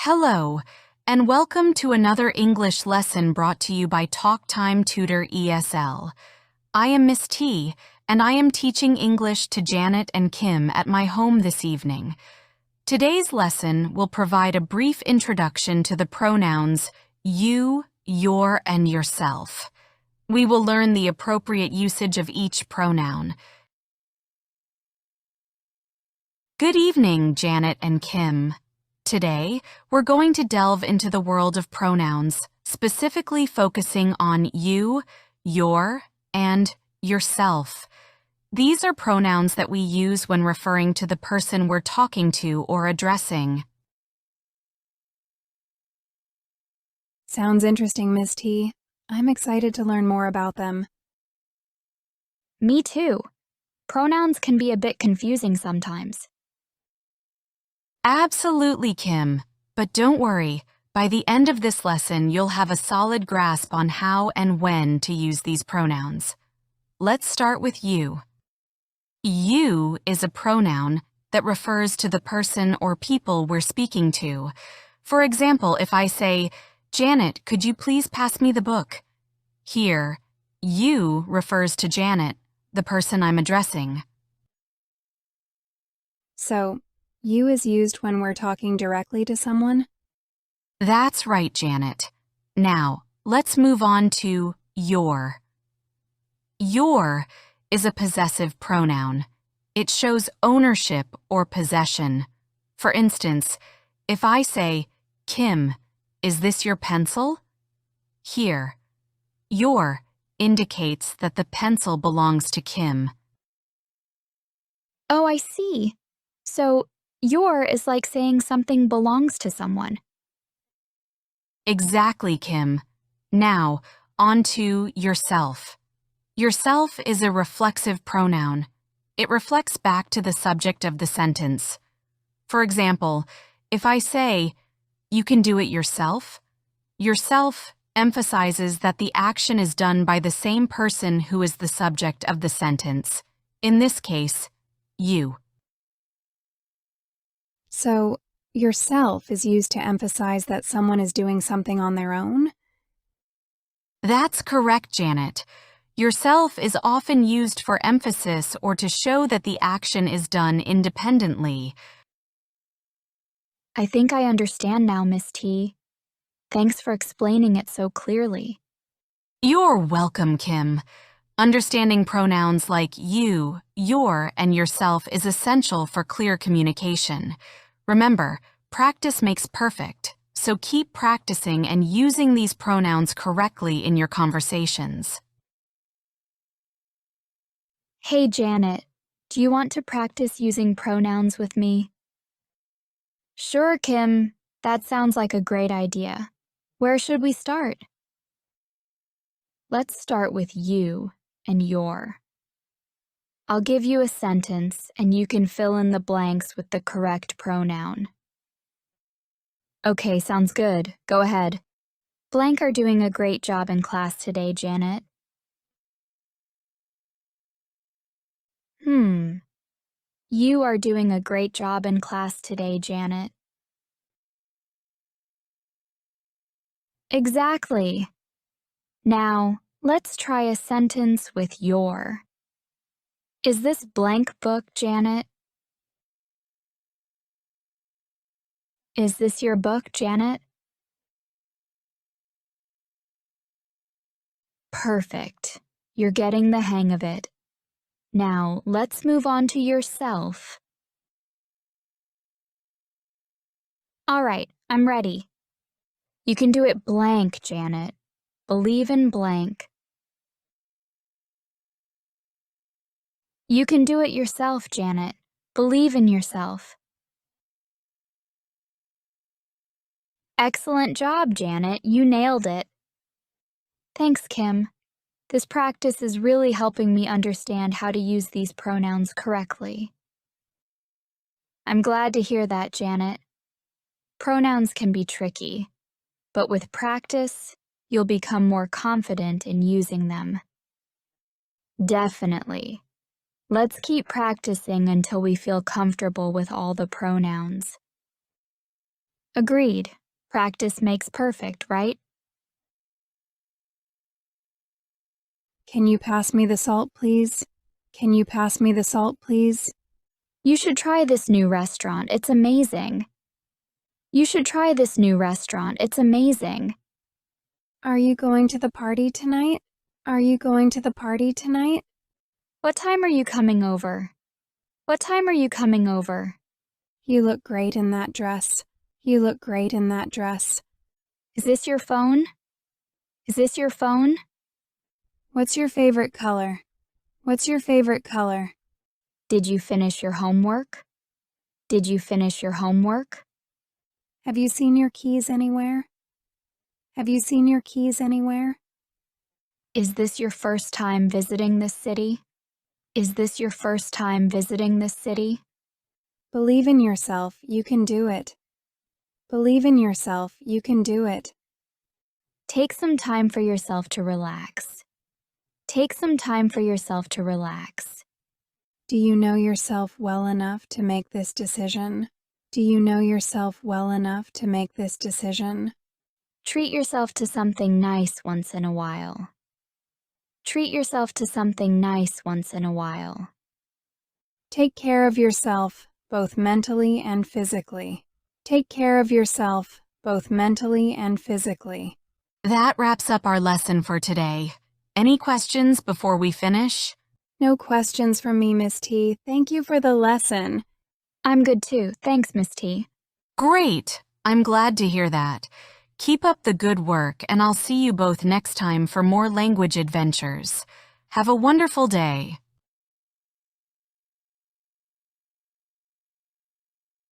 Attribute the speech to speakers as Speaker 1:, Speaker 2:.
Speaker 1: Hello, and welcome to another English lesson brought to you by Talk Time Tutor ESL. I am Miss T, and I am teaching English to Janet and Kim at my home this evening. Today's lesson will provide a brief introduction to the pronouns you, your, and yourself. We will learn the appropriate usage of each pronoun. Good evening, Janet and Kim. Today, we're going to delve into the world of pronouns, specifically focusing on you, your, and yourself. These are pronouns that we use when referring to the person we're talking to or addressing.
Speaker 2: Sounds interesting, Miss T. I'm excited to learn more about them.
Speaker 3: Me too. Pronouns can be a bit confusing sometimes.
Speaker 1: Absolutely, Kim. But don't worry, by the end of this lesson, you'll have a solid grasp on how and when to use these pronouns. Let's start with you. You is a pronoun that refers to the person or people we're speaking to. For example, if I say, Janet, could you please pass me the book? Here, you refers to Janet, the person I'm addressing.
Speaker 2: So, you is used when we're talking directly to someone?
Speaker 1: That's right, Janet. Now, let's move on to your. Your is a possessive pronoun. It shows ownership or possession. For instance, if I say, Kim, is this your pencil? Here, your indicates that the pencil belongs to Kim.
Speaker 3: Oh, I see. So, your is like saying something belongs to someone.
Speaker 1: Exactly, Kim. Now, on to yourself. Yourself is a reflexive pronoun. It reflects back to the subject of the sentence. For example, if I say, you can do it yourself, yourself emphasizes that the action is done by the same person who is the subject of the sentence. In this case, you.
Speaker 2: So, yourself is used to emphasize that someone is doing something on their own?
Speaker 1: That's correct, Janet. Yourself is often used for emphasis or to show that the action is done independently.
Speaker 3: I think I understand now, Miss T. Thanks for explaining it so clearly.
Speaker 1: You're welcome, Kim. Understanding pronouns like you, your, and yourself is essential for clear communication. Remember, practice makes perfect, so keep practicing and using these pronouns correctly in your conversations.
Speaker 3: Hey, Janet, do you want to practice using pronouns with me? Sure, Kim. That sounds like a great idea. Where should we start? Let's start with you and your. I'll give you a sentence, and you can fill in the blanks with the correct pronoun. Okay, sounds good. Go ahead. Blank are doing a great job in class today, Janet. You are doing a great job in class today, Janet. Exactly. Now, let's try a sentence with your. Is this blank book, Janet? Is this your book, Janet? Perfect. You're getting the hang of it. Now, let's move on to yourself. All right, I'm ready. You can do it blank, Janet. Believe in blank. You can do it yourself, Janet. Believe in yourself. Excellent job, Janet. You nailed it. Thanks, Kim. This practice is really helping me understand how to use these pronouns correctly. I'm glad to hear that, Janet. Pronouns can be tricky, but with practice, you'll become more confident in using them. Definitely. Let's keep practicing until we feel comfortable with all the pronouns. Agreed. Practice makes perfect, right?
Speaker 2: Can you pass me the salt, please? Can you pass me the salt, please?
Speaker 3: You should try this new restaurant. It's amazing. You should try this new restaurant. It's amazing.
Speaker 2: Are you going to the party tonight? Are you going to the party tonight?
Speaker 3: What time are you coming over? What time are you coming over?
Speaker 2: You look great in that dress. You look great in that dress.
Speaker 3: Is this your phone? Is this your phone?
Speaker 2: What's your favorite color? What's your favorite color?
Speaker 3: Did you finish your homework? Did you finish your homework?
Speaker 2: Have you seen your keys anywhere? Have you seen your keys anywhere?
Speaker 3: Is this your first time visiting this city? Is this your first time visiting this city?
Speaker 2: Believe in yourself, you can do it. Believe in yourself, you can do it.
Speaker 3: Take some time for yourself to relax. Take some time for yourself to relax.
Speaker 2: Do you know yourself well enough to make this decision? Do you know yourself well enough to make this decision?
Speaker 3: Treat yourself to something nice once in a while. Treat yourself to something nice once in a while.
Speaker 2: Take care of yourself, both mentally and physically. Take care of yourself, both mentally and physically.
Speaker 1: That wraps up our lesson for today. Any questions before we finish?
Speaker 2: No questions from me, Miss T. Thank you for the lesson.
Speaker 3: I'm good too. Thanks, Miss T.
Speaker 1: Great! I'm glad to hear that. Keep up the good work, and I'll see you both next time for more language adventures. Have a wonderful day.